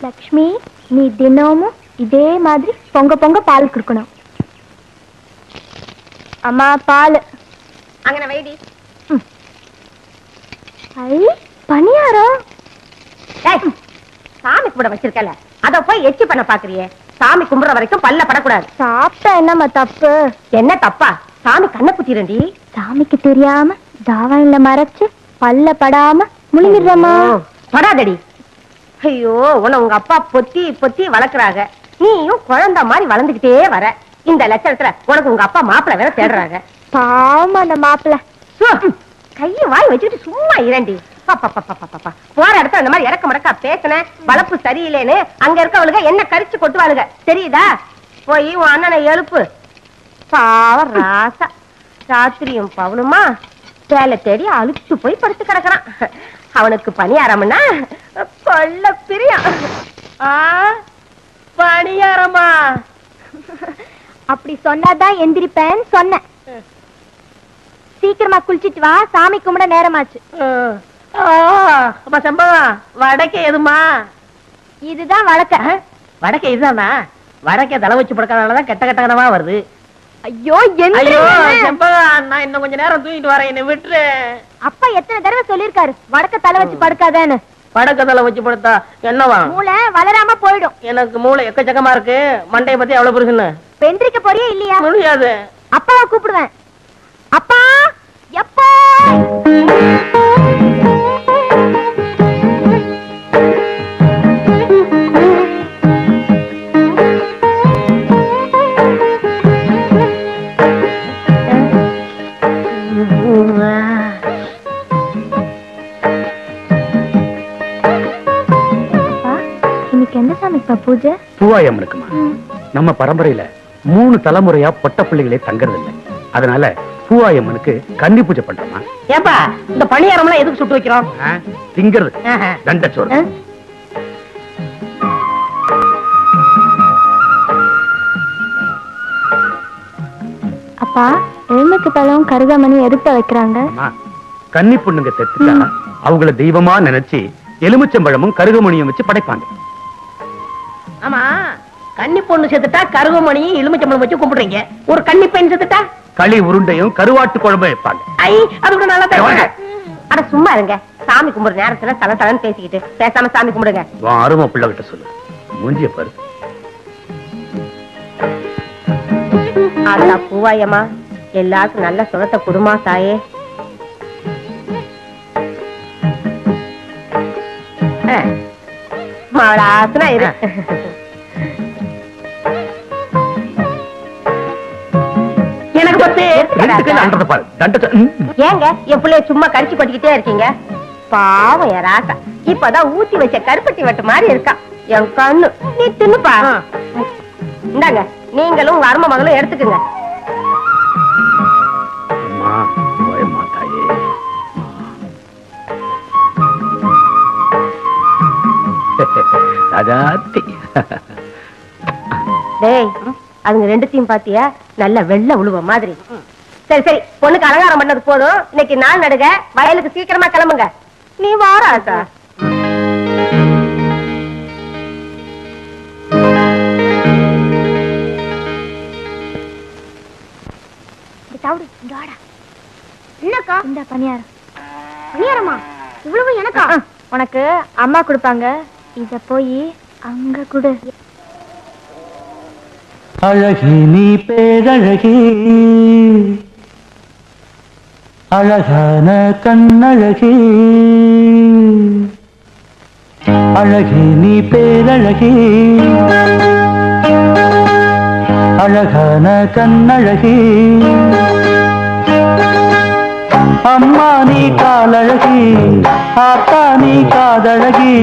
லக்ஷ்மி, நீ தினமும் இதே மாதிரி பொங்க பொங்க பால் குடுக்கணும். அம்மா பால் அங்கன வைடி. ஐ பணியாரம் சாமி கும்பிட வச்சிருக்கல, அத போய் எச்சி பண்ண பாக்குறியே. சாமி கும்பிடுற வரைக்கும் பல்ல படக்கூடாது. சாப்பிட்டா என்னம்மா தப்பு? என்ன தப்பா? சாமி கண்ணை குத்திரண்டி. சாமிக்கு தெரியாம தாவாயில மறைச்சு பல்ல படாம முழுங்கிடுறமா. படாதடி. ஐயோ, உன்னை உங்க அப்பா பொத்தி பொத்தி வளர்க்கறாங்க, நீயும் குழந்தை மாதிரி வளர்ந்துகிட்டே வர. இந்த லட்சணத்துல உனக்கு உங்க அப்பா மாப்பிள்ள வேற தேடுறாங்க. பாவம் அந்த மாப்பிள்ள. கைய வாய் வச்சுட்டு சும்மா இரண்டி. போற இடத்துல அந்த மாதிரி இறக்க மடக்கா பேசுன, வளர்ப்பு சரியில்லைன்னு அங்க இருக்கவளுக என்ன கரிச்சு கொட்டுவாளுக, தெரியுதா? போய் உன் அண்ணனை எழுப்பு. பாவம் ராசா, ராத்திரியும் பவனுமா வேலை தேடி அழுச்சு போய் படுத்து கிடக்குறான். அவனுக்கு பணியாரம்னா கொல்ல பிரியம். பணியாரமா? அப்படி சொன்னாதான் எந்திரிப்பேன்னு சொன்னேன். சீக்கிரமா குளிச்சிட்டு வா, சாமி கும்பிட நேரமாச்சு. சம்பவம் வடக்கே எதுமா? இதுதான் வழக்க. வடக்கே இதுதானா? வடக்கே தலை வச்சு படுக்கிறதுனாலதான் கெட்ட கெட்ட கனவா வருது. ஐயோ செம்பகம், நான் இன்னும் கொஞ்ச நேரம் தூங்கிட்டு வரேன், என்ன விட்டுரு. அப்பா எத்தனை தடவை சொல்லிருக்காரு வடக்க தலை வச்சு படுக்காதேன்னு. வடக்க தலை வச்சு படுத்தா என்னவா? மூளை வளராம போயிடும். எனக்கு மூளை எக்கச்சக்கமா இருக்கு. மண்டைய பத்தி அவ்வளவு புரியுதுன்னு பெந்திரிக்க போறியா இல்லையா? முடியாது. அப்பாவை கூப்பிடுவேன். அப்பா எப்போ? இன்னைக்கு எந்த சாமிப்பா பூஜை? பூவாயம்மனுக்குமா? நம்ம பரம்பரையில 3 தலைமுறையா பொட்ட பிள்ளைகளே தங்கறது இல்லை. அதனால பூவாயம்மனுக்கு கன்னி பூஜை பண்றோமா. ஏப்பா, இந்த பணியாரம் எல்லாம் எதுக்கு சுட்டு வைக்கிறோம்? திங்கிறது தண்டச்சோறு. அப்பா, எருமைக்கு பழம் கருகாமணி எதுக்கு வைக்கிறாங்க? கன்னி பொண்ணுங்க செத்துட்டா அவங்கள தெய்வமா நினைச்சு எலுமிச்சம்பழமும் கருகமணியும் வச்சு படைப்பாங்க. ஆமா, கன்னி பொண்ணு செத்துட்டா கருகமணியும் எலுமிச்சம்பழம் வச்சு கும்பிடுறீங்க. ஒரு கன்னி பெண் செத்துட்டா களி உருண்டையும் கருவாட்டு குழம்பும் வைப்பாங்க. அது கூட நல்லா தருவாங்க. அட சும்மா இருங்க, சாமி கும்பிடுற நேரத்துல தலை தலைன்னு பேசிக்கிட்டு பேசாம சாமி கும்பிடுங்க. அருமை பிள்ளை கிட்ட சொல்லு, மூஞ்சிய பாரு. அதா பூவாயம்மா, எல்லாருக்கும் நல்ல சுகத்தை குடுமா தாயே. மாவளாசனா இரு. எனக்கு பத்து ஏங்க என் பிள்ளைய சும்மா கரிச்சு கொட்டிக்கிட்டே இருக்கீங்க? பாவம் என் ராசா, இப்பதான் ஊத்தி வச்ச கருப்பட்டி வட்டு மாதிரி இருக்கா என் கண்ணு. நீ தின்னுப்பா. இந்தாங்க, நீங்களும் உங்க அருமை மகளும் எடுத்துக்குங்க. டேய், அதுங்க ரெண்டுத்தையும் பாத்தியா? நல்ல வெள்ள உழுவ மாதிரி. சரி சரி, பொண்ணுக்கு அலங்காரம் பண்ணது போதும். இன்னைக்கு நாள் நடுக, வயலுக்கு சீக்கிரமா கிளம்புங்க. நீ வாராசா? என்னக்கா இந்த பணியாரம்? பணியாரமா? இவ்வளவு எனக்கா? உனக்கு அம்மா கொடுப்பாங்க, இத போய் அங்க கொடு. அழகி நீ பேரழகி, அழகான கண்ணழகி, அழகி நீ பேரழகி, அழகான கண்ணழகி, அம்மா நீ காலழகி, ஆத்தா நீ காதழகி,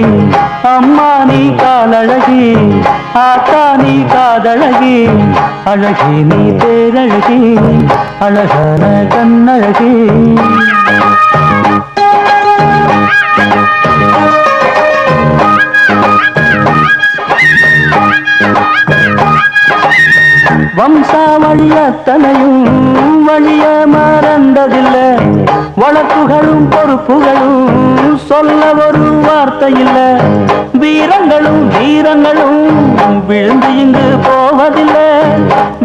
அம்மா நீ காலழகி, ஆத்தா நீ காதழகி, அழகி நீ பேரழகி, அழகான கண்ணழகி. வம்சாவழியத்தனையும் வழிய மறந்ததில்லை, வழக்குகளும் பொறுப்புகளும் சொல்ல ஒரு வார்த்தை இல்ல, வீரங்களும் வீரங்களும் விழுந்து இங்கு போவதில்லை,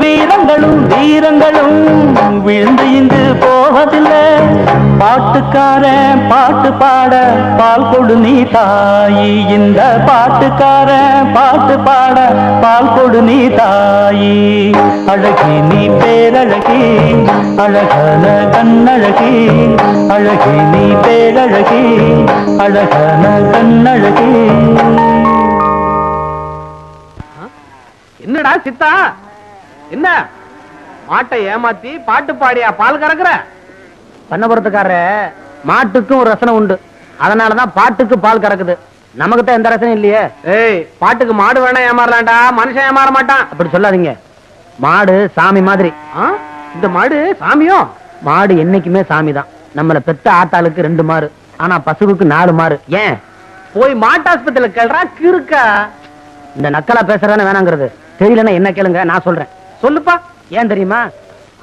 வீரங்களும் வீரங்களும் விழுந்து இங்கு போவதில்லை. பாட்டுக்காரன் பாட்டு பாட பால் கொடு நீ தாயி, இந்த பாட்டுக்காரன் பாட்டு பாட பால் கொடு நீ தாயி. அழகி நீ பேரழகி, அழகன கண்ணழகி, அழகி நீ பேரழகி, அழகன கண்ணழகி. என்னடா சித்தா, என்ன மாட்டை ஏமாத்தி பாட்டு பாடியா பால் கறக்குற? பண்ணபுரத்துக்கார மாட்டுக்கும் ஒரு ரசனை உண்டு, அதனாலதான் பாட்டுக்கு பால் கறக்குது. நமக்கு தான் எந்த ரசனையும் இல்லையே. ஏய், பாட்டுக்கு மாடு வேணா ஏமாறலாம்டா, மனுஷன் ஏமாற மாட்டான். அப்படி சொல்லாதீங்க. மாடு சாமி மாதிரி. இந்த மாடு சாமியோ? மாடு என்னைக்குமே சாமி தான். நம்மள பெத்த ஆட்டாளுக்கு 2 மாறு, ஆனா பசுவுக்கு 4 மாறு. ஏன் போய் மாட்டாஸ்பத்திரியில கேள்றா கிறுக்கா. இந்த நக்கலா பேசுறதானே வேணாங்கிறது. தெரியலன்னா என்ன கேளுங்க, நான் சொல்றேன். சொல்லுப்பா. ஏன் தெரியுமா?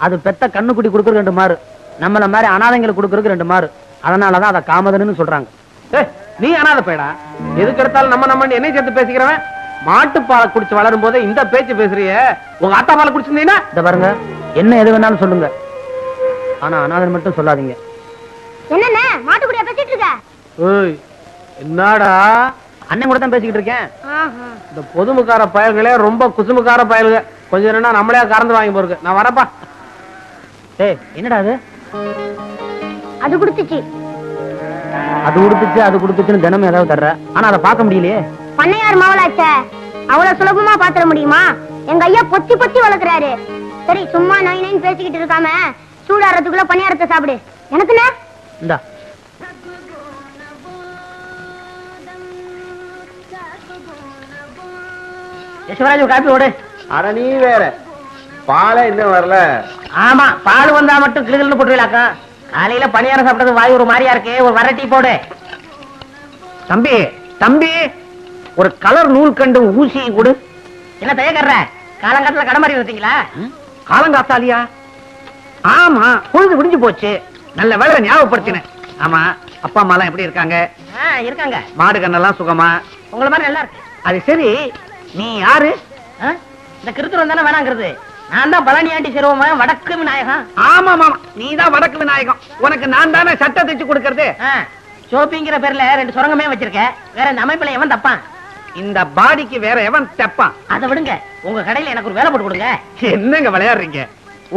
அது பெத்த கண்ணுக்குட்டி கொடுக்குற 2 மாறு, நம்மள மாதிரி அனாதைங்களுக்கு கொடுக்கறதுக்கு 2 மாறு. அதனாலதான் அதை காமதன்னு சொல்றாங்க. நீ அனாதை பேடா, எதுக்கு எடுத்தாலும் நம்ம என்னை சேர்த்து பேசிக்கிறவன். மாட்டு பாலை குடிச்சு வளரும் போதே இந்த பேச்சு பேசுறிய. உங்க ஆத்தா பாலை குடிச்சிருந்தீங்கன்னா இந்த பாருங்க, என்ன எது வேணாலும் சொல்லுங்க, ஆனா அனாதன் மட்டும் சொல்லாதீங்க. என்னென்ன மாட்டுக்குடியா பேசிட்டு இருக்க? ஏய், என்னடா? அண்ணன் கூட தான் பேசிக்கிட்டு இருக்கேன். இந்த பொதுமுக்கார பயல்களே ரொம்ப குசுமுக்கார பயல்க. கொஞ்சம் என்னன்னா நம்மளே கறந்து வாங்கி போருக்கு. நான் வரப்பா. ஏய், என்னடா அது? அது குடுத்துச்சு. அது கொடுத்துச்சு அது கொடுத்துச்சுன்னு தினமும் ஏதாவது தர்ற, ஆனா அதை பார்க்க முடியலையே. பண்ணையார் மாவளாச்ச அவ்வளவு சுலபமா பாத்திர முடியுமா? எங்க ஐயா பொத்தி பொத்தி வளர்க்கிறாரு. சரி, சும்மா நை நைன்னு பேசிக்கிட்டு இருக்காம சூடாறதுக்குள்ள பணியாரத்தை சாப்பிடு. எனக்கு இந்தா. யசுவராஜ் காப்பி ஓடு. அட நீ வேற, பாலை இன்னும் வரல. ஆமா, பால் வந்தா மட்டும் கிளுகிள்னு போட்டுவிலாக்கா. காலையில பணியாரம் சாப்பிட்டது வாய் ஒரு மாதிரியா இருக்கு. ஒரு வர டீ போடு. தம்பி தம்பி, ஒரு கலர் நூல் கண்டு ஊசி கொடு. என்ன தயக்கற? காலங்காலத்துல கடை மாதிரி வந்தீங்களா? காலங்காத்தாலியா? ஆமா, பொழுது விடிஞ்சு போச்சு. நல்ல வேலை ஞாபகப்படுத்தினேன். ஆமா, அப்பா அம்மா எல்லாம் எப்படி இருக்காங்க? இருக்காங்க. மாடு கண்ணெல்லாம் சுகமா? உங்கள மாதிரி நல்லா இருக்கு. அது சரி, நீ யாரு? இந்த கிருத்துரம் தானே வேணாங்கிறது. நான் தான் பழனி ஆண்டி சிறுவமா வடக்கு விநாயகம். ஆமா மாமா, நீ தான் வடக்கு விநாயகம். உனக்கு நான் தானே சட்டை தைச்சு கொடுக்கறது. ஷோப்பிங்கிற பேர்ல 2 சுரங்கமே வச்சிருக்க. வேற இந்த அமைப்புல எவன் தப்பான்? இந்த பாடிக்கு வேற எவன் தப்பான்? அதை விடுங்க, உங்க கடையில எனக்கு ஒரு வேலை போட்டு கொடுங்க. என்னங்க விளையாடுறீங்க?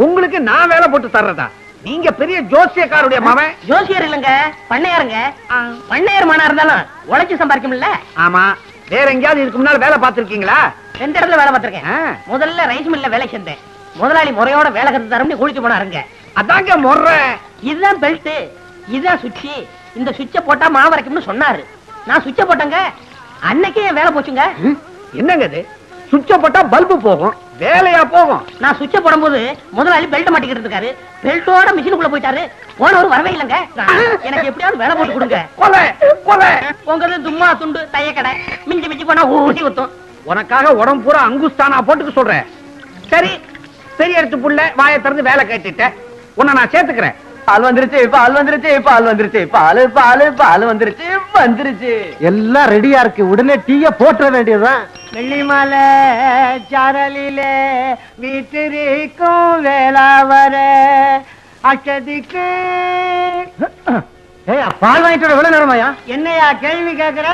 உங்களுக்கு நான் வேலை போட்டு தர்றதா? நீங்க பெரிய ஜோசியக்காருடைய மகன். ஜோசியர் இல்லங்க, பண்ணையாருங்க. பண்ணையார் மானா இருந்தாலும் உழைச்சு சம்பாதிக்கும்ல. ஆமா, வேற எங்கயாவது இதுக்கு முன்னால வேலை பார்த்திருக்கீங்களா? 2 இடத்துல வேலை பார்த்திருக்கேன். முதல்ல ரைஸ் மில்ல வேலை செஞ்சேன். முதலாளி முறையோட வேலை கத்து தரம்னு குளிச்சு போனாருங்க. அதாங்க முறை. இதுதான் பெல்ட், இதுதான் சுவிட்ச். இந்த சுவிட்ச போட்டா மாவு வரைக்கும்னு சொன்னாரு. நான் சுவிட்ச போட்டேங்க. அன்னைக்கே என் வேலை போச்சுங்க. என்னங்க இது? சுவிட்ச போட்டா பல்பு போகும், வேலையா போகும். நான் சுவிட்ச போடும்போது முதலாளி பெல்ட் மாட்டிக்கிட்டு இருக்காரு. பெல்ட்டோட மிஷினுக்குள்ள போயிட்டாரு. போனவர் வரவே இல்லைங்க. எனக்கு எப்படியாவது வேலை போட்டு கொடுங்க. கொலை கொலை. உங்க தும்மா துண்டு தைய கடை மிஞ்சி மிஞ்சி போனா ஊசி ஊத்தும். உனக்காக உடம்பு பூரா அங்குஸ்தானா போட்டுக்க சொல்றேன். சரி, பெரிய எடுத்து புள்ள வாயை திறந்து வேலை கேட்டுட்ட. உன்னை நான் சேர்த்துக்கிறேன். பால் வந்துருச்சு, பால் வந்துருச்சு, பால் வந்துருச்சு, பால் பால் பால் வந்துருச்சு வந்துருச்சு. எல்லாம் ரெடியா இருக்கு. உடனே டீய போட்டுற வேண்டியதுதான். வெள்ளிமலை சாரலிலே வீட்டிற்கும் வேளாவர அச்சதிக்கு. பால் வாங்கிட்டு எவ்வளவு நேரமாயா? என்னையா கேள்வி கேக்குற?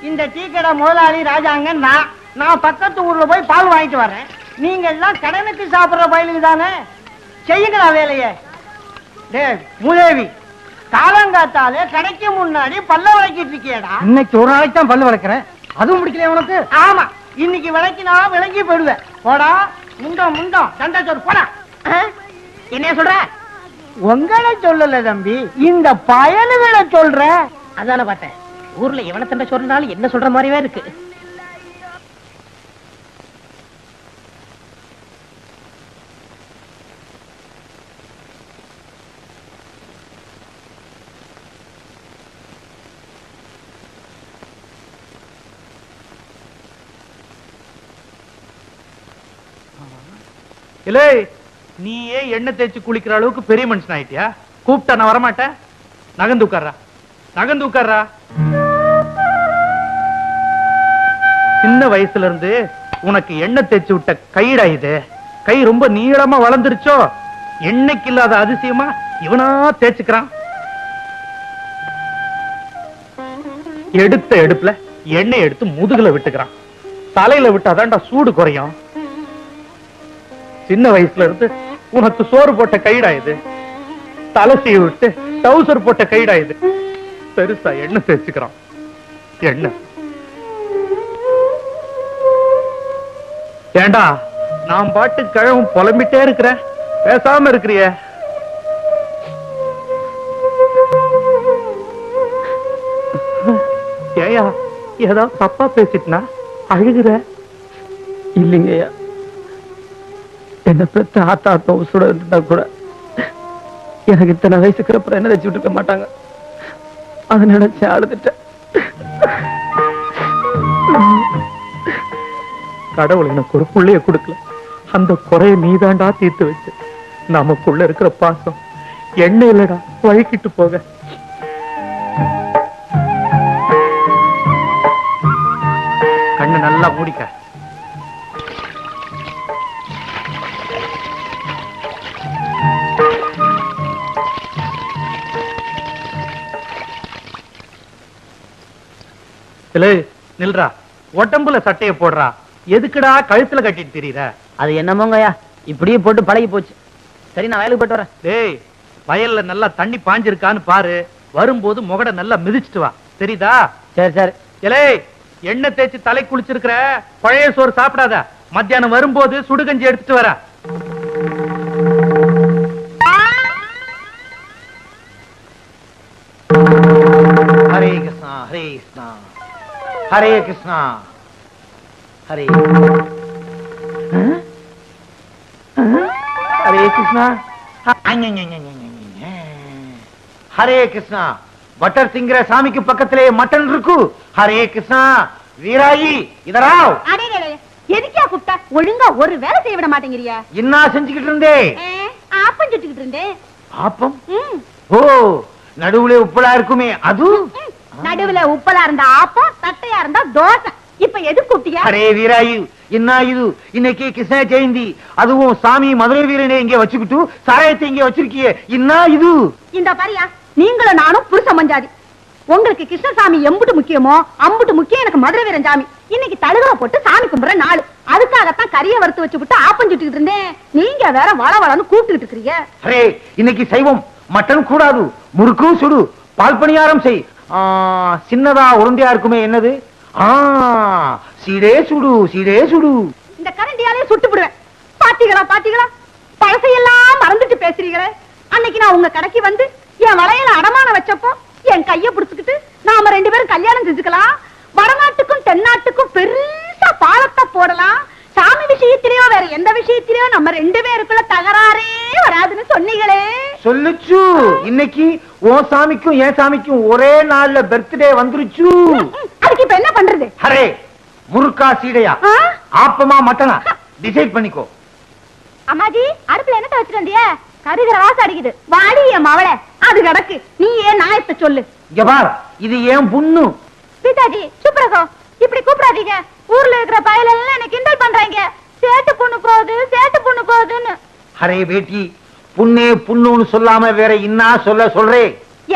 இந்த டீ கடை முதலாளி ராஜாங்க. நான் பக்கத்து ஊர்ல போய் பால் வாங்கிட்டு வரேன். நீங்க எல்லாம் கடனுக்கு சாப்பிடுற பயிலுக்கு தானே. செய்யுங்களா வேலையை. மூதேவி, காலங்காத்தாலே கடைக்கு முன்னாடி பல்ல விளக்கிட்டு இருக்கியடா. இன்னைக்கு ஒரு நாளைக்கு தான் பல்லு வளர்க்கிறேன், அதுவும் முடிக்கல உனக்கு? ஆமா, இன்னைக்கு விளக்கினா விளங்கி போயிடுவேன். போடா முண்டம் முண்டம் தண்டச்சோறு போடா. என்ன சொல்ற? உங்களை சொல்லல தம்பி, இந்த பயலுகளை சொல்ற. அதான பார்த்தேன். ஊர்ல எவன தண்டை சொல்றாலும் என்ன சொல்ற மாதிரியே இருக்கு. இல்ல, நீயே எண்ணெய் தேய்ச்சி குளிக்கிற அளவுக்கு பெரிய மனுஷன் ஆயிட்டியா? கூப்பிட்டா நான் வரமாட்டேன். நகந்து உட்கார்றா, நகந்து உட்கார்றா. சின்ன வயசுல இருந்து உனக்கு எண்ணெய் தேய்ச்சி விட்ட கைடா இது. கை ரொம்ப நீளமா வளர்ந்துருச்சோ, எண்ணெய்க்கு இல்லாத அதிசயமா இவனா தேய்ச்சுக்கிறான். எடுத்த எடுப்புல எண்ணெய் எடுத்து முதுகுல விட்டுக்கிறான். தலையில விட்டாதான்டா சூடு குறையும். சின்ன வயசுல இருந்து உனக்கு சோறு போட்ட கைடா இது. தலை சீவி விட்டு டவுசர் போட்ட கைடா இது. பெருசா எண்ணெய் தேய்ச்சுக்கிறான். எண்ணெய் ஏண்டா நான் பாட்டு கிழவும் புலம்பிட்டே இருக்கிறேன், பேசாம இருக்கிறிய? ஏயா ஏதாவது தப்பா பேசிட்டுனா அழுகுற? இல்லைங்கய்யா, என்ன பெத்த ஆத்தா உசுட இருந்தா கூட எனக்கு இத்தனை வயசுக்கு அப்புறம் என்ன வச்சுட்டு இருக்க மாட்டாங்க. அதை நினைச்சு அழுதுட்டேன். கடவுள் எனக்கு ஒரு புள்ளைய கொடுக்கல, அந்த குறைய நீதாண்டா தீர்த்து வச்சு. நமக்குள்ள இருக்கிற பாசம் எண்ணெய் இல்லடா வழுக்கிட்டு போக. கண்ணு நல்லா மூடிக்க. நில்றா, உடம்புல சட்டைய போடுறா. எதுக்குடா கழுத்துல கட்டிட்டு தெரியுற? அது என்னமோங்கய்யா, இப்படியே போட்டு பழகி போச்சு. சரி, நான் வயலுக்கு போயிட்டு வரேன். டேய், வயல்ல நல்லா தண்ணி பாஞ்சிருக்கான்னு பாரு. வரும்போது முகட நல்லா மிதிச்சிட்டு வா, தெரியுதா? சரி சரி. ஏலே, எண்ணெய் தேய்ச்சி தலை குளிச்சிருக்கிற, பழைய சோறு சாப்பிடாத. மத்தியானம் வரும்போது சுடுகஞ்சி எடுத்துட்டு வர. ஹரே கிருஷ்ணா ஹரே கிருஷ்ணா ஹரே கிருஷ்ணா ஹரே ஹரே கிருஷ்ணா ஹரே கிருஷ்ணா. பட்டர் திங்கிற சாமிக்கு பக்கத்திலே மட்டன் இருக்கு. ஹரே கிருஷ்ணா. வீராயி இதராவ். எதுக்கா கூப்பிட்டா? ஒழுங்கா ஒரு வேலை செய்ய விட மாட்டேங்கிறியா? என்ன செஞ்சுக்கிட்டு இருந்தே? ஆப்பம் சுட்டுக்கிட்டு இருந்தேன். ஆப்பம்? ஓ, நடுவுல உப்பலா இருக்குமே அது? நடுவுல உப்பலா இருந்தா ஆப்பம், தட்டையா இருந்தா தோசை. இப்ப எது கூப்பிட்டியா? அரே வீராயு, என்ன இது? இன்னைக்கு கிருஷ்ண ஜெயந்தி, அதுவும் சாமி மதுரை வீரனை இங்க வச்சுக்கிட்டு சாராயத்தை இங்க வச்சிருக்கியே, என்ன இது? இந்த பாரியா, நீங்களும் நானும் புருஷ மஞ்சாதி. உங்களுக்கு கிருஷ்ணசாமி எம்புட்டு முக்கியமோ அம்புட்டு முக்கியம் எனக்கு மதுரை வீரன் சாமி. இன்னைக்கு தழுகலை போட்டு சாமி கும்பிடுற நாள். அதுக்காகத்தான் கறியை வறுத்து வச்சு விட்டு ஆப்பம் சுட்டுக்கிட்டு இருந்தேன். நீங்க வேற வள வளன்னு கூப்பிட்டுக்கிட்டு இருக்கிறீங்க. அரே, இன்னைக்கு சைவம், மட்டன் கூடாது. முறுக்கு சுடு, பால் பணியாரம் செய். சின்னதா உருண்டையா இருக்குமே, என்னது? சீடே சுடு, சீடே சுடு. இந்த கரண்டியாலே சுட்டு விடுவேன். பாத்தீங்களா பாத்தீங்களா, பழசையெல்லாம் மறந்துட்டு பேசுறீங்களே. அன்னைக்கு நான் உங்க கடைக்கு வந்து என் வளையல அடமான வச்சப்போ என் கைய புடிச்சுக்கிட்டு நாம 2 பேரும் கல்யாணம் செஞ்சுக்கலாம், வடநாட்டுக்கும் தென்னாட்டுக்கும் பெருசா பாலத்தை போடலாம், சாமி விஷயத்திலேயோ வேற எந்த விஷயத்திலேயோ நம்ம 2 பேருக்குள்ள தகராறே வராதுன்னு சொன்னீங்களே. சொல்லுச்சு. இன்னைக்கு உன் சாமிக்கும் என் சாமிக்கும் ஒரே நாள்ல பர்த்டே வந்துருச்சு. அதுக்கு இப்ப என்ன பண்றது? அரே, முறுக்கா சீடையா, ஆப்பமா மட்டனா, டிசைட் பண்ணிக்கோ. அம்மாஜி, அடுப்புல என்னத்த வச்சிட்டு வந்திய? கருகிற வாசம் அடிக்குது. வாடி என் மவளை, அது கிடக்கு. நீ ஏன் நாயத்தை சொல்லு. இங்க பார், இது ஏன் புண்ணு. பிதாஜி, சுப்ரகோ, இப்படி கூப்பிடாதீங்க. ஊர்ல இருக்கிற பயல எல்லாம் என்ன கிண்டல் பண்றாங்க. சேட்டு பொண்ணு போகுது, சேட்டு பொண்ணு போகுதுன்னு. அரே பேட்டி, புண்ணே புண்ணுன்னு சொல்லாம வேற இன்னா சொல்றே?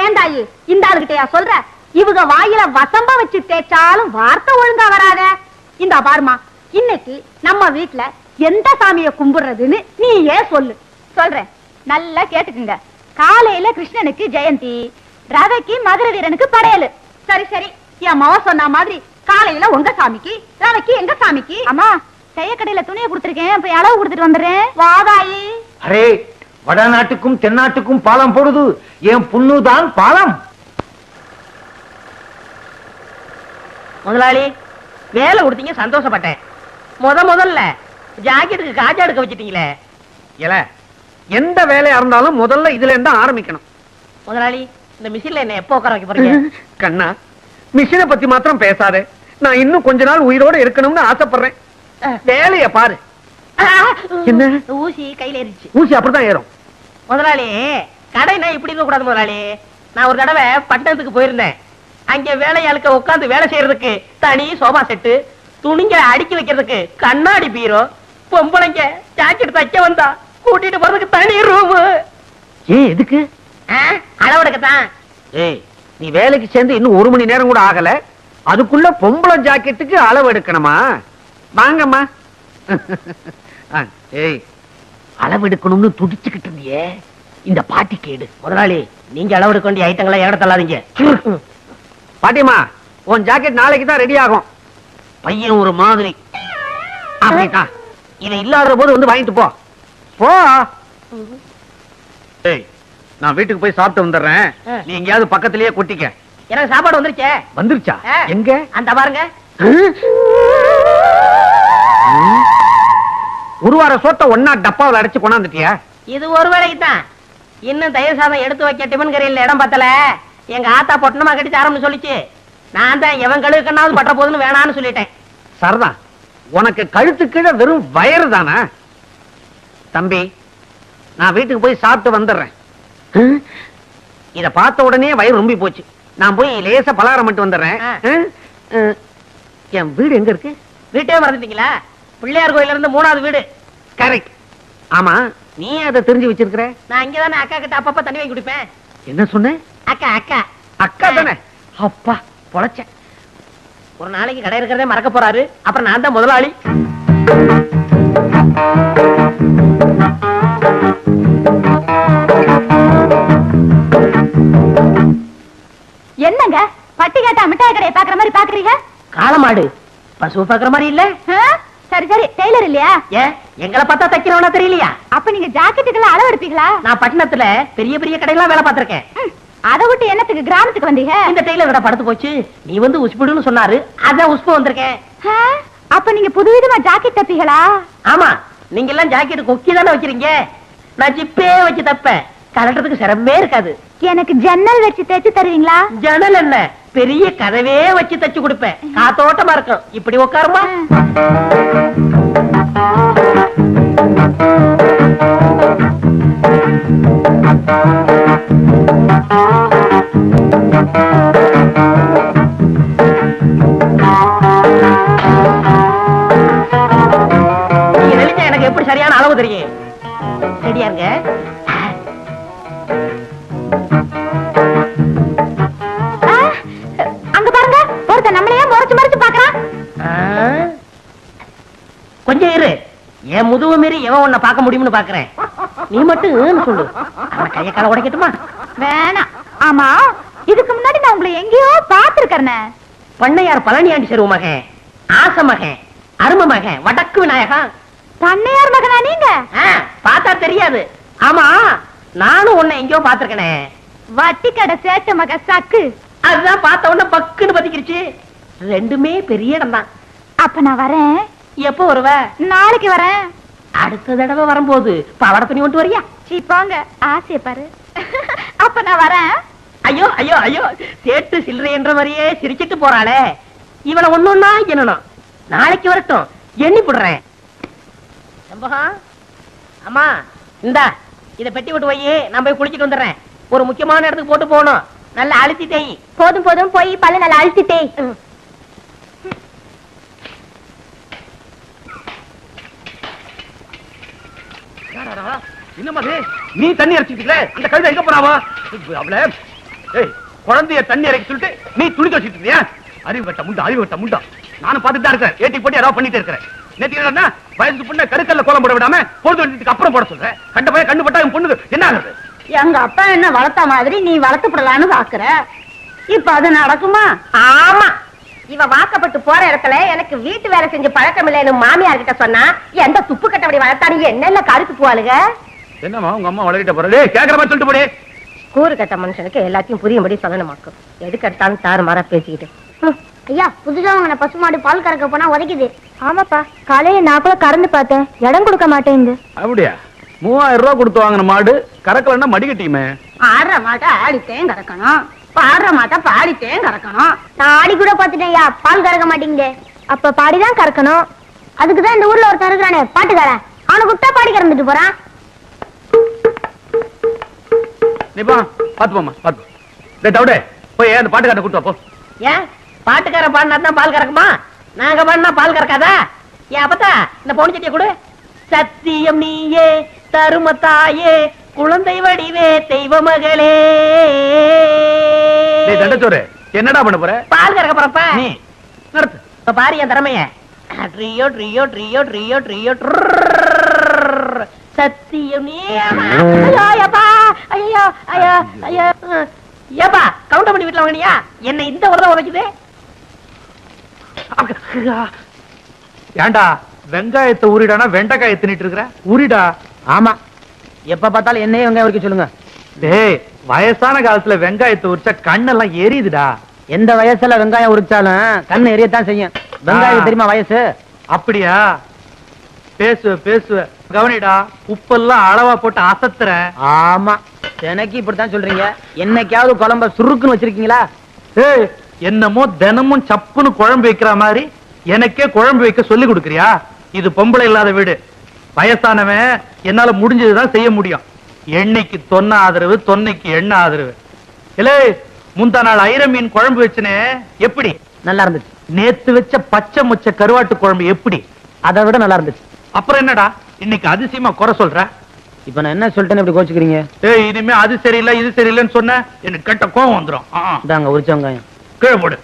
ஏன் தாயி, இந்த ஆளுகிட்டயா சொல்ற? இவங்க வாயில வசம்ப வச்சு தேய்ச்சாலும் வார்த்தை ஒழுங்கா வராத. இந்த பாருமா, இன்னைக்கு நம்ம வீட்டுல எந்த சாமிய கும்பிடுறதுன்னு நீ ஏன் சொல்லு. சொல்றேன், நல்லா கேட்டுக்குங்க. காலையில கிருஷ்ணனுக்கு ஜெயந்தி, ரவைக்கு மதுரை வீரனுக்கு படையலு. சரி சரி, என் மவ சொன்ன மாதிரி காலையில உங்க சாமிக்கு, ரவைக்கு எங்க சாமிக்கு. அம்மா, செய்யக்கடையில துணியை கொடுத்துருக்கேன், போய் அளவு கொடுத்துட்டு வந்துடுறேன். வாதாயி. அரே, வடநாட்டுக்கும் தென்னாட்டுக்கும் பாலம் போடுது. என் புண்ணுதான் பாலம். முதலாளி, வேலை கொடுத்தீங்க, சந்தோஷப்பட்டேன். முதல்ல ஜாக்கெட்டுக்கு காஜா எடுக்க வச்சிட்டீங்களே. ஏல, எந்த வேலையா இருந்தாலும் முதல்ல இதுல இருந்தா ஆரம்பிக்கணும். முதலாளி, இந்த மிஷின்ல என்ன எப்போ உட்கார வைக்க போறீங்க? கண்ணா, மிஷினை பத்தி மாத்திரம் பேசாதே. நான் இன்னும் கொஞ்ச நாள் உயிரோட இருக்கணும்னு ஆசைப்படுறேன். வேலைய பாரு. என்ன ஊசி கையில ஏறிச்சு. ஊசி அப்படிதான் ஏறும். முதலாளி, கடைனா இப்படி இருக்க கூடாது முதலாளி. நான் ஒரு தடவை பட்டணத்துக்கு போயிருந்தேன். அங்க வேலையாளுக்க உட்கார்ந்து வேலை செய்யறதுக்கு தனி சோபா செட்டு, துணிங்களை அடுக்கி வைக்கிறதுக்கு கண்ணாடி பீரோ, பொம்பளைங்க ஜாக்கெட் தைக்க வந்தா கூட்டிட்டு போறதுக்கு தனி ரூம். ஏன் எதுக்கு? அளவெடுக்கத்தான். ஏய், நீ வேலைக்கு சேர்ந்து இன்னும் 1 மணி நேரம் கூட ஆகல, அதுக்குள்ள பொம்பளை ஜாக்கெட்டுக்கு அளவு எடுக்கணுமா? வாங்கம்மா. ஏய், அளவு எடுக்கணும்னு துடிச்சுக்கிட்டு இருந்தியே, இந்த பாட்டி கேடு. முதலாளி, நீங்க அளவெடுக்க வேண்டிய ஐட்டங்களை இடம் தள்ளாதீங்க. பாட்டிமா, உன் ஜாக்கெட் நாளைக்கு தான் ரெடி ஆகும். பையன் ஒரு மாதிரி. அப்படிதான், இவன் இல்லாத போது வந்து வாங்கிட்டு போ. போ. ஏய், நான் வீட்டுக்கு போய் சாப்பிட்டு வந்துடுறேன். நீ எங்கேயாவது பக்கத்திலேயே கொட்டிக்க. எனக்கு சாப்பாடு வந்துருச்சே. வந்துருச்சா? எங்க? அந்த பாருங்க. ஒரு வார சோத்த ஒன்னா டப்பாவில் அடைச்சு கொண்டாந்துட்டியா? இது ஒரு வேலைக்கு தான். இன்னும் தயிர் சாதம் எடுத்து வைக்க டிபன் கரையில் இடம் பத்தல. எங்க ஆத்தா பொட்டணமா கட்டி ஆரம்பிச்சு சொல்லிச்சு. நான் தான் எவன் கழுவுக்கண்ணாவது பட்ட போதுன்னு வேணான்னு சொல்லிட்டேன். சரதான், உனக்கு கழுத்து கீழே வெறும் வயறு தானா? தம்பி, நான் வீட்டுக்கு போய் சாப்பிட்டு வந்துடுறேன். இத பார்த்த உடனே வயிறு ரொம்பி போச்சு. நான் போய் லேசா பலகாரம் மட்டும் வந்துடுறேன். என் வீடு எங்க இருக்கு? வீட்டே மறந்துட்டீங்களா? பிள்ளையார் கோயில இருந்து 3வது வீடு. கரெக்ட். ஆமா, நீ அதை தெரிஞ்சு வச்சிருக்கிற? நான் இங்கதானே அக்கா கிட்ட அப்பப்ப தண்ணி வாங்கி குடிப்பேன். என்ன சொன்ன? அக்கா அக்கா அக்கா தானே? அப்பா பொழைச்சேன். ஒரு நாளைக்கு கடை இருக்கிறதே மறக்க போறாரு. அப்புறம் நான் தான் முதலாளி. என்னங்க பட்டி கேட்டா மிட்டாய் கடையை பாக்குற மாதிரி பாக்குறீங்க? காளமாடு பசு பாக்குற மாதிரி இல்ல. சரி சரி, டெய்லர் இல்லையா? ஏன் எங்களை பார்த்தா தைக்கிறவனா தெரியலையா? அப்ப நீங்க ஜாக்கெட்டுக்கெல்லாம் அளவு எடுப்பீங்களா? நான் பட்டணத்துல பெரிய பெரிய கடையெல்லாம் வேலை பார்த்திருக்கேன். அதை விட்டு என்னத்துக்கு கிராமத்துக்கு வந்தீங்க? இந்த டெய்லர் கடை படுத்து போச்சு. நீ வந்து உஸ்புடுன்னு சொன்னாரு, அதான் உஸ்பு வந்திருக்கேன். அப்ப நீங்க புதுவிதமா ஜாக்கெட் தப்பீங்களா? ஆமா, நீங்க எல்லாம் ஜாக்கெட் கொக்கி தானே வைக்கிறீங்க. நான் ஜிப்பே வச்சு தப்பேன். கலட்டுறதுக்கு சிரமமே இருக்காது. எனக்கு ஜன்னல் வச்சு தைச்சு தருவீங்களா? ஜன்னல் என்ன, பெரிய கதவே வச்சு தச்சு கொடுப்பேன். காத்தோட்டமா இருக்கும். இப்படி உட்காருமா. நீங்க நினைச்சா எனக்கு எப்படி சரியான அளவு தெரியும். ரெடியா இருங்க. அங்க பாருங்க, ஒருத்தன் நம்மளையே முறைச்சு முறைச்சு பாக்குறான். கொஞ்சம் இரு, என் முதுகு மீறி எவன் உன்னை பார்க்க முடியும்னு பாக்குறேன். நீ மட்டும் சொல்லு, அவன் கைய கால உடைக்கட்டுமா? வேணாம். ஆமா, இதுக்கு முன்னாடி நான் உங்களை எங்கேயோ பாத்துருக்கேன். பண்ணையார் பழனியாண்டி செருவு மகன், ஆச மகன், அரும மகன், வடக்கு விநாயகன். பண்ணையார் மகனா நீங்க? பார்த்தா தெரியாது. ஆமா, நானும் உன்னை எங்கேயோ பாத்துருக்கனே. வட்டி கடை சேட்ட மக சக்கு. அதுதான் பார்த்த உடனே பக்குன்னு பத்திக்கிருச்சு. ரெண்டுமே பெரிய இடம் தான். அப்ப நான் வரேன். எப்போ வருவ? நாளைக்கு வரேன். அடுத்த தடவை வரும்போது பாவாடை துணி கொண்டு வரியா? சீப்பாங்க, ஆசைய பாரு. அப்ப நான் வரேன். ஐயோ ஐயோ ஐயோ, சேட்டு சில்லறை என்ற மாதிரியே சிரிச்சிட்டு போறாளே. இவனை ஒண்ணுன்னா என்னணும். நாளைக்கு வரட்டும், எண்ணி போடுறேன். அம்மா, இந்தா இத பெட்டி விட்டு போய் நான் போய் குளிச்சிட்டு வந்துடுறேன். ஒரு முக்கியமான இடத்துக்கு போட்டு போகணும். நல்லா அழுத்திட்டேன். போதும் போதும், போய் பல்ல நல்லா அழுத்திட்டே. என்னமா நீ தண்ணி அரைச்சிட்டு அந்த கழுதை எங்க போறாவா? அவள குழந்தைய தண்ணி இறக்கி சொல்லிட்டு நீ துணி துவச்சிட்டு இருக்கியா? அறிவு கட்ட முண்டா, அறிவு கட்ட முண்டா. நானும் பார்த்துட்டு தான் இருக்கேன். ஏட்டி போட்டு ஏதாவது பண்ணிட்டு இருக்கிறேன். நேற்று வயசு பொண்ணு கருக்கல்ல கோலம் போட விடாம பொழுது வந்ததுக்கு அப்புறம் போட சொல்றேன். கண்ட போய் கண்ணு பட்டா பொண்ணு என்ன ஆகுது? எங்க அப்பா என்ன வளர்த்த மாதிரி நீ வளர்த்துப்படலான்னு பாக்குற. இப்ப அது நடக்குமா? ஆமா, இவ வாக்கப்பட்டு போற இடத்துல எனக்கு வீட்டு வேலை செஞ்சு பழக்கம் இல்லைன்னு மாமியார் கிட்ட சொன்னா எந்த துப்பு கட்டபடி வளர்த்தானு என்னென்ன கருத்து போவாளுங்க. என்னமா உங்க அம்மா வளரிட்ட போறது? கேக்குற மாதிரி சொல்லிட்டு போடே. கூறு கட்ட மனுஷனுக்கு எல்லாத்தையும் புரியும்படி சொல்லணுமாக்கும். எதுக்கு எடுத்தாலும் தாறு மாறா பேசிக்கிட்டு. ஐயா, புதுசா வாங்கின பசுமாடு பால் கறக்க போனா உதைக்குது. ஆமாப்பா, காலையில நான் கூட கறந்து பார்த்தேன், இடம் கொடுக்க மாட்டேங்குது. அப்படியா? 3000 ரூபாய் கொடுத்து வாங்கின மாடு கறக்கலன்னா மடிக்கட்டியுமே. ஆடுற மாட்டை ஆடித்தேன் கறக்கணும், பாடுற மாட்டை பாடித்தேன் கறக்கணும். நான் ஆடி கூட பாத்துட்டேன் ஐயா, பால் கறக்க மாட்டேங்குது. அப்ப பாடிதான் கறக்கணும். அதுக்குதான் இந்த ஊர்ல ஒருத்தன் இருக்கிறானே பாட்டுக்காரன், அவனை கூப்பிட்டா பாடி கறந்துட்டு போறான். நீ போ, பாத்து போமா, பாத்து. டேய் டவுடே, போய் அந்த பாட்டுக்காரனை கூட்டு வா போ. ஏன் பாட்டுக்கார பாடினா தான் பால் கறக்குமா? நாங்க பண்ணா பால் கறக்காதா? ஏன் அப்பத்தா இந்த பொண்ணு சட்டியை கொடு. சத்தியம் நீயே தருமத்தாயே குழந்தை வடிவே தெய்வ மகளே. தண்டச்சோறு என்னடா பண்ண போற? பால் கறக்க போறப்ப நீ நடத்து. இப்ப பாரு என் திறமைய. ட்ரியோ ட்ரியோ ட்ரியோ ட்ரியோ ட்ரியோ சத்தியம் நீ. ஐயோ அப்பா, ஐயோ ஐயோ ஐயோ. ஏப்பா கவுண்டர் பண்ணி வீட்டுல வாங்கினியா? என்ன இந்த உரதான் உரைக்குது. ஏண்டா வெங்காயத்தை ஊறிடானா வெண்டைக்காய் தின்னுட்டு இருக்கிற? ஊறிடா. ஆமா, எப்ப பார்த்தாலும் என்னையே வெங்காயம் உரிக்க சொல்லுங்க. டேய், வயசான காலத்துல வெங்காயத்தை உரிச்சா கண்ணெல்லாம் எரியுதுடா. எந்த வயசுல வெங்காயம் உரிச்சாலும் கண்ணு எரியத்தான் செய்யும். வெங்காயம் தெரியுமா வயசு? அப்படியா? பேசுவ கவனிடா. உப்பெல்லாம் அளவா போட்டு அசத்துற. ஆமா, எனக்கு இப்படித்தான் சொல்றீங்க. என்னைக்காவது குழம்ப சுருக்குன்னு வச்சிருக்கீங்களா? ஏய், என்னமோ தினமும் சப்புன்னு குழம்பு வைக்கிற மாதிரி எனக்கே குழம்பு வைக்க சொல்லி கொடுக்கறியா? இது பொம்பளை இல்லாத வீடு. வயசானவன் என்னால முடிஞ்சதுதான் செய்ய முடியும். எண்ணெய்க்கு தொன்ன ஆதரவு, தொன்னைக்கு எண்ணெய் ஆதரவு. இல்ல, முந்தா நாள் ஐர மீன் குழம்பு வச்சுனே, எப்படி? நல்லா இருந்துச்சு. நேத்து வச்ச பச்சை முச்ச கருவாட்டு குழம்பு எப்படி? அதை விட நல்லா இருந்துச்சு. அப்புறம் என்னடா இன்னைக்கு அதிசயமா குறை சொல்ற? இப்ப நான் என்ன சொல்லிட்டேன்னு இப்படி கோச்சுக்கிறீங்க? ஏய், இனிமே அது சரியில்லை இது சரியில்லைன்னு சொன்ன எனக்கு கெட்ட கோவம் வந்துடும். இதாங்க உரிச்ச வெங்காயம். கீழே போடு.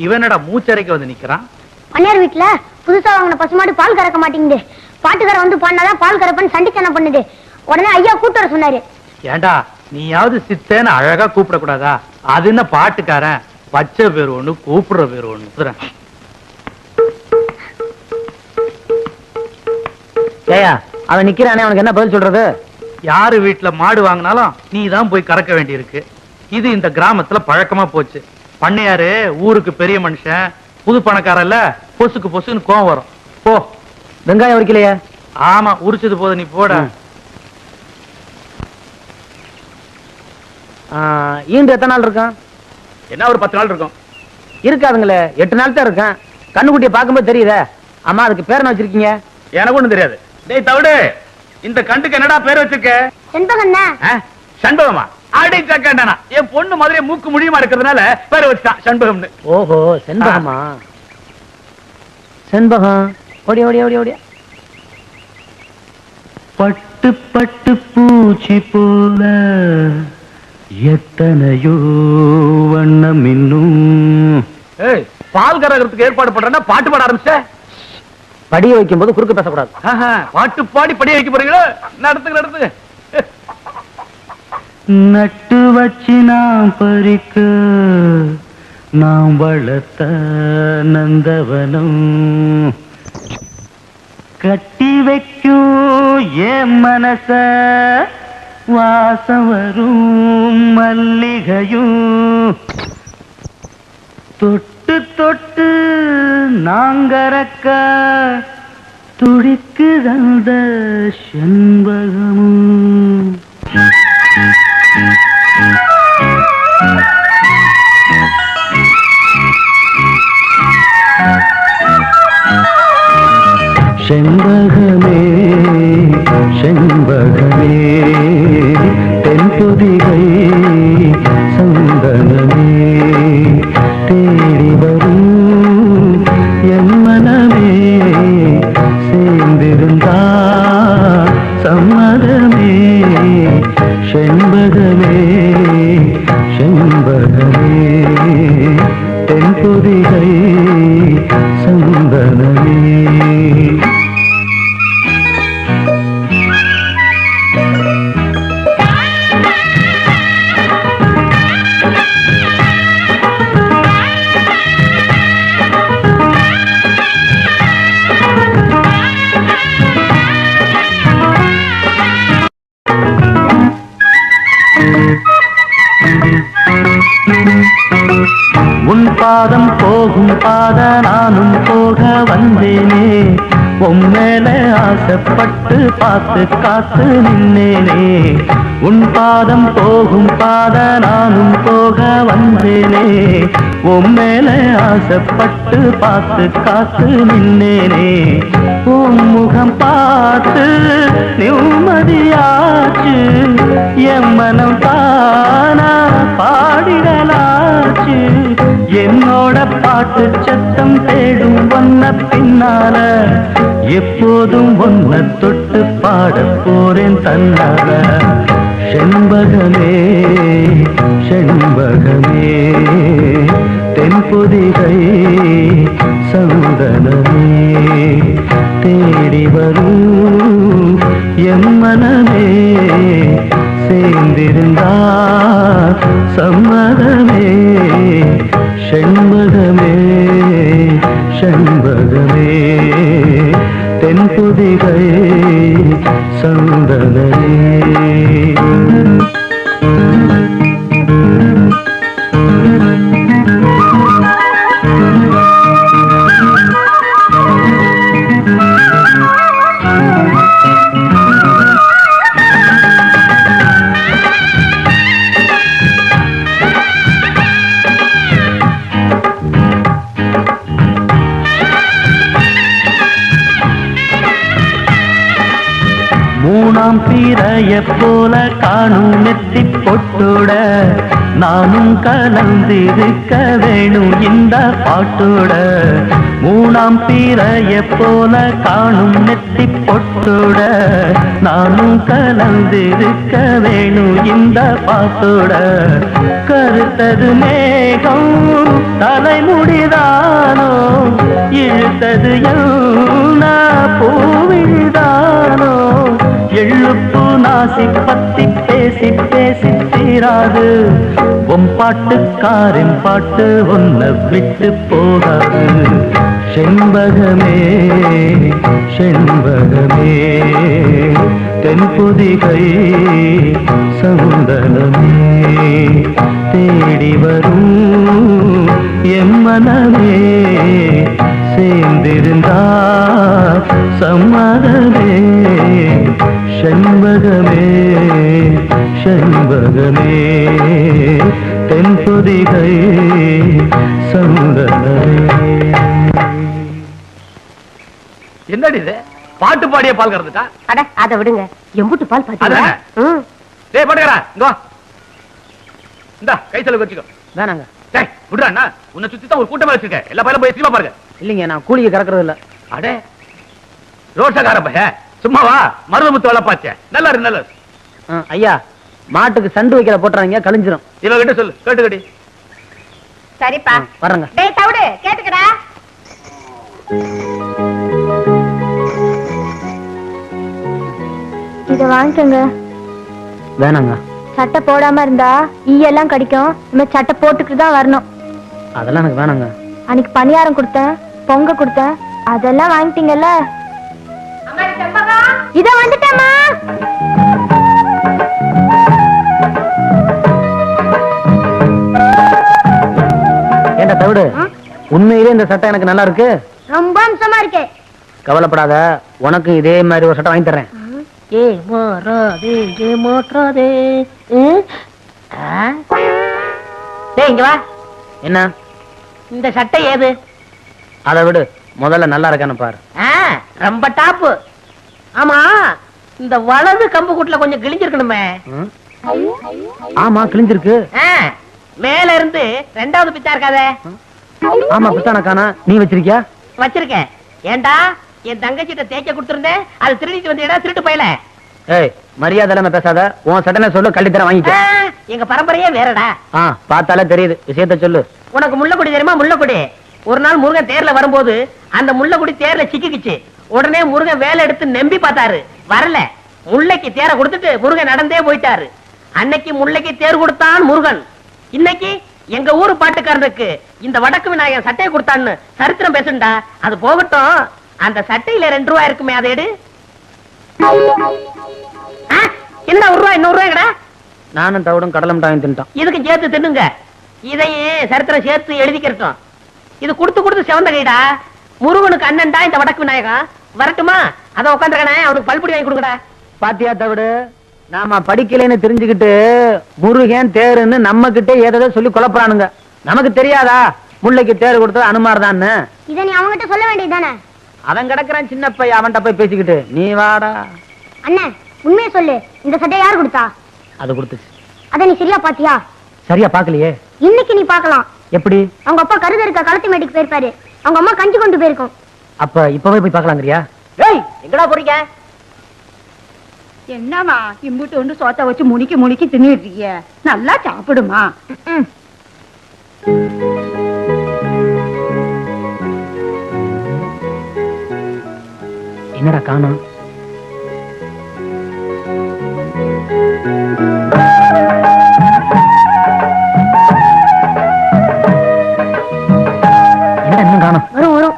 இவனடா மூச்சரைக்கு வந்து நிக்கிறான். பண்ணையார் வீட்டுல புதுசா வாங்கின பசுமாடு பால் கறக்க மாட்டேங்குது. பாட்டுக்கார வந்து பண்ணாதான் பால் கறப்பன்னு சண்டித்தனம் பண்ணுது. உடனே ஐயா கூட்டு வர சொன்னாரு. ஏண்டா நீயாவது சித்தேன்னு அழகா கூப்பிட கூடாதா? அது என்ன பாட்டுக்காரன்? பச்சை பேர் ஒண்ணு, கூப்பிடுற பேர் ஒண்ணு. ஏயா, அவன் நிக்கிறானே, அவனுக்கு என்ன பதில் சொல்றது? யாரு வீட்டுல மாடு வாங்கினாலும் நீ தான் போய் கறக்க வேண்டி இருக்கு. இது இந்த கிராமத்துல பழக்கமா போச்சு. பண்ணையாரு ஊருக்கு பெரிய மனுஷன், புது பணக்காரல்ல, பொசுக்கு பொசுக்குன்னு கோவம் வரும். போ. வெங்காயம் உரிக்கலையா? ஆமா, உரிச்சது போது நீ போட. ஈண்டு எத்தனை நாள் இருக்கான்? என்ன ஒரு 10 நாள் இருக்கும். இருக்காதுங்களே, 8 நாள் தான் இருக்கேன். கண்ணுக்குட்டியை பார்க்கும்போது தெரியுதே. அம்மா, அதுக்கு பேர் என்ன வச்சிருக்கீங்க? எனக்கு ஒண்ணும் தெரியாது. டேய் தவிடு, இந்த கண்டுக்கு என்னடா பேர் வச்சிருக்க? செண்பகண்ணா. சண்பகமா? அடி சக்கண்டனா. என் பொண்ணு மாதிரியே மூக்கு முடியுமா இருக்கிறதுனால பேர் வச்சுட்டான் சண்பகம்னு. ஓஹோ, செண்பகமா? செண்பகம். ஓடி ஓடி ஓடி ஓடி. பட்டு பட்டு பூச்சி போல எத்தனையோ வண்ணம் இன்னும். ஏய், பால் கறக்கிறதுக்கு ஏற்பாடு பண்றேன்னா பாட்டு பாட ஆரம்பிச்ச. படிய வைக்கும் போது குறுக்கு பேசக்கூடாது. பாட்டு பாடி படிய வைக்க போறீங்களோ? நடத்துங்க நடத்துங்க. நட்டு வச்சு நாம் பறிக்க நாம் வளர்த்த நந்தவனம் கட்டி வைக்கும் என் மனச வாசம் வரும் மல்லிகையும் தொட்டு தொட்டு நாங்கறக்க துடிக்குதந்த செண்பகமும். செண்பகமே செண்பகமே தென்பொதிகை சந்தனமே தேடி வரும் என் மனமே சேர்ந்திருந்தா சம்மதமே. செண்பகமே செண்பகமே தென்பொதிகை சந்தனமே. உன் பாதம் போகும் பாத நானும் போக வந்தேனே. உம்மேல ஆசைப்பட்டு பார்த்து காத்து நின்னேனே. உன் பாதம் போகும் பாத நானும் போக வந்தேனே. உம்மேல ஆசைப்பட்டு பார்த்து காத்து நின்னேனே. உன் முகம் பார்த்து நிம்மதியாச்சு. என் மனம் தானா பாடிடலாச்சு. என்னோட பாட்டு சத்தம் தேடும் ஒன்ன பின்னால எப்போதும் ஒன்ன தொட்டு பாட போறேன் தன்னால செண்பகமே செண்பகமே தென்பொதிகை சந்தனமே தேடி வரும் என் மனமே சேர்ந்திருந்தா சம்மதமே செண்பகமே செண்பகமே தென்பொதிகை சந்தனமே மூணாம் பிறைய போல காணும் நெத்தி பொட்டோட நானும் கலந்திருக்க வேணும் இந்த பாட்டோட மூணாம் பிறைய போல காணும் நெத்தி பொட்டோட நானும் கலந்திருக்க வேணும் இந்த பாட்டோட கருத்தது மேகம் தலைமுடிதானோ இழுத்தது என்ன பூவிதானோ எழுப்பு நாசி பத்தி பேசி பேசி தீராது உன் பாட்டுக்காரின் பாட்டு ஒன்ன விட்டு போகாது செண்பகமே செண்பகமே தென்பொதிகை சந்தனமே தேடி வரும் என் மனமே சேர்ந்திருந்தா சம்மதமே செண்பகமே செண்பகமே தென்பொதிகை சந்தனமே. என்னடி இது பாட்டு பாடிய பால் கறந்துட்டா? அட அதை விடுங்க, எம்புட்டு பால் பாத்தீங்களா? டேய் பாட்டுக்கறா, இங்க வா. இந்தா கை செலவு வச்சுக்கோ. வேணாங்க. டேய் விடுடா அண்ணா, உன்னை சுத்தி தான் ஒரு கூட்டமா வச்சிருக்க. எல்லா பையலும் போய் சினிமா பாருங்க. இல்லைங்க, நான் கூலிக்கு கறக்குறது இல்ல. அடே ரோஷக்கார பைய, சும்மா வா. மருதமுத்து வளப்பாச்சே, நல்லா இருக்கு நல்லா இருக்கு. ஐயா, மாட்டுக்கு சண்டு வைக்கிற போட்டுறாங்க, கழிஞ்சிரும். இவகிட்ட சொல்லு, கேட்டுக்கடி. சரிப்பா வரங்க. டேய் தவிடு கேட்டுக்கடா. இத வாங்கிக்கோங்க. வேணாங்க. சட்டை போடாம இருந்தா ஈயெல்லாம் கடிக்கும். நம்ம சட்டை போட்டுக்கிட்டு தான் வரணும். அதெல்லாம் எனக்கு வேணாங்க. அன்னைக்கு பணியாரம் கொடுத்தேன், பொங்க கொடுத்தேன், அதெல்லாம் வாங்கிட்டீங்கல்ல. இத வந்துட்டேம்மா. ஏண்டா தவிடு, உண்மையிலே இந்த சட்டை எனக்கு நல்லா இருக்கு. ரொம்ப அம்சமா இருக்கு. கவலைப்படாத, உனக்கு இதே மாதிரி ஒரு சட்டை வாங்கி தர்றேன். இங்க வா. என்ன இந்த சட்டை ஏது? அதை விடு, முதல்ல நல்லா இருக்கான்னு பாரு. ரொம்ப டாப்பு. ஆமா, இந்த வலது கம்பு கூட்டுல கொஞ்சம் கிழிஞ்சிருக்கணுமே. ஆமா கிழிஞ்சிருக்கு. மேல இருந்து ரெண்டாவது பித்தா இருக்காதே. ஆமா பித்தான காணா, நீ வச்சிருக்கியா? வச்சிருக்கேன். ஏண்டா என் தங்கச்சிட்ட தேய்க்க கொடுத்திருந்தேன், அது திருடிட்டு வந்தீடா திருட்டு போயல. ஏய், மரியாதை இல்லாம பேசாத. உன் சட்டனை சொல்லு, கள்ளித்தர வாங்கிக்க. எங்க பரம்பரையே வேறடா. பார்த்தாலே தெரியுது, விஷயத்த சொல்லு. உனக்கு முள்ளக்குடி தெரியுமா? முள்ளக்குடி. ஒரு நாள் முருகன் தேர்ல வரும்போது அந்த முள்ளக்குடி தேர்ல சிக்கிக்குச்சு. உடனே முருகன் வேலை எடுத்து நம்பி பார்த்தாரு, வரல. முல்லைக்கு தேரை கொடுத்துட்டு முருகன் நடந்தே போயிட்டாரு. அன்னைக்கு முல்லைக்கு தேர் கொடுத்தான் முருகன். இன்னைக்கு எங்க ஊரு பாட்டுக்காரனுக்கு இந்த வடக்கு விநாயகன் சட்டையை கொடுத்தான்னு சரித்திரம் பேசுண்டா. அது போகட்டும், அந்த சட்டையில 2 ரூபாய் இருக்குமே, அதை எடு. என்ன 1 ரூபாய்? 100 ரூபாய்டா. நானும் தவிடும் கடலை மிட்டாயும் தின்ட்டான். இதுக்கு சேர்த்து தின்னுங்க. இதையே சரித்திரம் சேர்த்து எழுதிக்கிறோம். இது கொடுத்து கொடுத்து செவந்த கைடா. முருகனுக்கு அண்ணன்டா இந்த வடக்கு விநாயகம். வரட்டுமா? அத உட்காந்துருக்கனே, அவனுக்கு பல்புடி வாங்கி கொடுங்கடா. பாத்தியா தவிடு, நாம படிக்கலைன்னு தெரிஞ்சுக்கிட்டு முருகன் தேருன்னு நம்ம கிட்டே ஏதோ சொல்லி குழப்பறானுங்க. நமக்கு தெரியாதா முல்லைக்கு தேர் கொடுத்தது அனுமார்தான்னு? இத நீ அவங்கிட்ட சொல்ல வேண்டியதுதானே? அவன் கிடக்குறான் சின்ன பையன், அவன்கிட்ட போய் பேசிக்கிட்டு நீ வாடா. அண்ணன் உண்மையை சொல்லு, இந்த சட்டை யார் கொடுத்தா? அது கொடுத்துச்சு. அத நீ சரியா பாத்தியா? சரியா பாக்கலையே. இன்னைக்கு நீ பார்க்கலாம். எப்படி? அவங்க அப்பா கருதருக்கா களத்து மேட்டுக்கு போயிருப்பாரு. அவங்க அம்மா கஞ்சி கொண்டு போயிருக்கோம். அப்ப இப்பவே போய் பார்க்கலாங்கிறியா? ஏய் எங்கடா போறீங்க? என்னமா இம்புட்டு வந்து சோத்த வச்சு முனிக்கி முனிக்கி தின்னுட்டு இருக்கிய? நல்லா சாப்பிடுமா. என்னடா காணோம்? என்ன இன்னும் காணோம்? வரும் வரும்.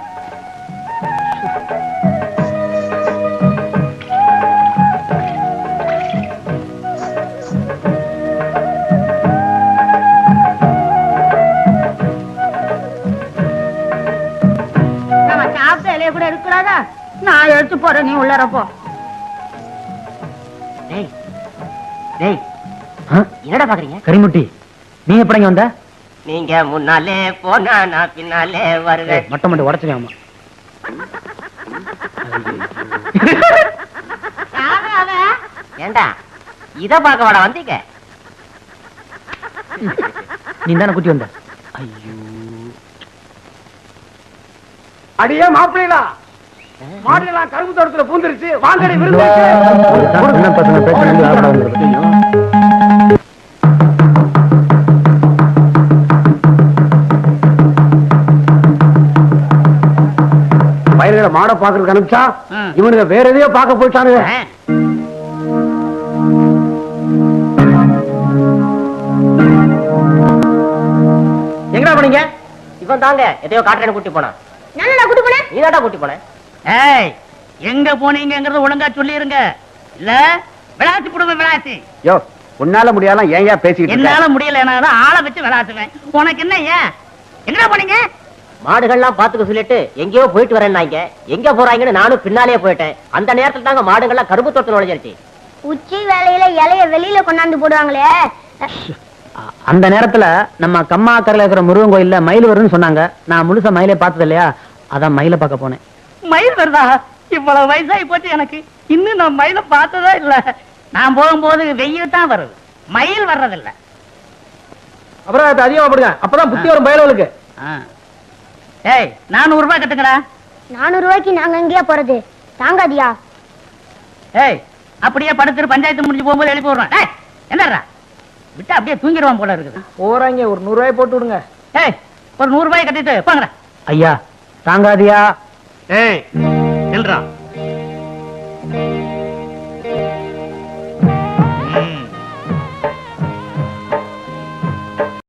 நம்ம சாப்பிட்ட இலைய கூட இருக்கக்கூடாதா? நான் எடுத்து போறேன், நீ உள்ளறப்போ. டேய் டேய் ஆ? என்னடா பாக்குறீங்க? கரிமுட்டி, நீ எப்படிங்க வந்த? நீங்க முன்னாலே போனா நான் பின்னாலே வருவேன். மட்டம் மட்டும் உடச்சுக்காமா. ஏண்டா இத பாக்க வாடா வந்தீங்க? நீ தானே குட்டி வந்த? அடியே மாப்பிள்ளைகளா, மாடுலாம் கரும்பு தோட்டத்துல பூந்துருச்சு, வாங்கடி விருந்து. என்ன பசங்க பேசுறது ஆவடா வந்துருக்கு. பயிர்களை மாட பாக்குறதுக்கு அனுப்பிச்சா இவனுங்க வேற எதையோ பார்க்க போயிட்டானுங்க. எங்கடா போனீங்க? இவன் தாங்க எதையோ காட்டுறேன்னு கூட்டி போனான். நான் கூட்டு போனேன். நீ தாண்டா கூட்டி போனேன். ஏய், எங்க போனீங்கங்கறத ஒழுங்கா சொல்லிருங்க. இல்ல விளாசி புடுங்க விளாசி. யோ, உன்னால முடியாலாம் ஏன் பேசிக்கிட்டு இருக்க? என்னால முடியல, ஆளை வச்சு விளாசுவேன். உனக்கு என்ன? ஏன் எங்கடா போனீங்க? மாடுகள்லாம் பாத்துக்க சொல்லிட்டு எங்கேயோ போயிட்டு வரேன்னாங்க. எங்க போறாங்கன்னு நானும் பின்னாலே போயிட்டேன். அந்த நேரத்துல தாங்க மாடுகள்லாம் கரும்பு தோட்டத்துல நுழைஞ்சிருச்சு. உச்சி வேலையில இலைய வெளியில கொண்டாந்து போடுவாங்களே. அந்த நேரத்துல நம்ம கம்மா கரையில இருக்கிற முருகன் கோயில்ல மயில் வரும்னு சொன்னாங்க. நான் முழுசா மயிலை பார்த்தது இல்லையா, அதான் மயிலை பார்க்க போனேன். மயில் வருதா? இவ்வளவு வயசாகி போச்சு எனக்கு, இன்னும் நான் மயில பார்த்ததா இல்ல. நான் போகும்போது வெயில் தான் வருது, மயில் வர்றதில்ல. அப்புறம் அது அதிகமா போடுங்க, அப்பதான் புத்தி வரும் பயலுக்கு. ஏய், 400 ரூபாய் கட்டுங்கடா. 400 ரூபாய்க்கு நாங்க எங்கேயா போறது? தாங்காதியா? ஏய், அப்படியே படுத்துட்டு பஞ்சாயத்து முடிஞ்சு போகும்போது எழுப்பி விடுறேன். ஏய், என்னடா விட்டு அப்படியே தூங்கிடுவான் போல இருக்குது. போறாங்க, ஒரு 100 ரூபாய் போட்டு விடுங்க. ஏய், ஒரு 100 ரூபாய் கட்டிட்டு போங்கடா. ஐயா தாங்காதியா? ஏய், நில்றா.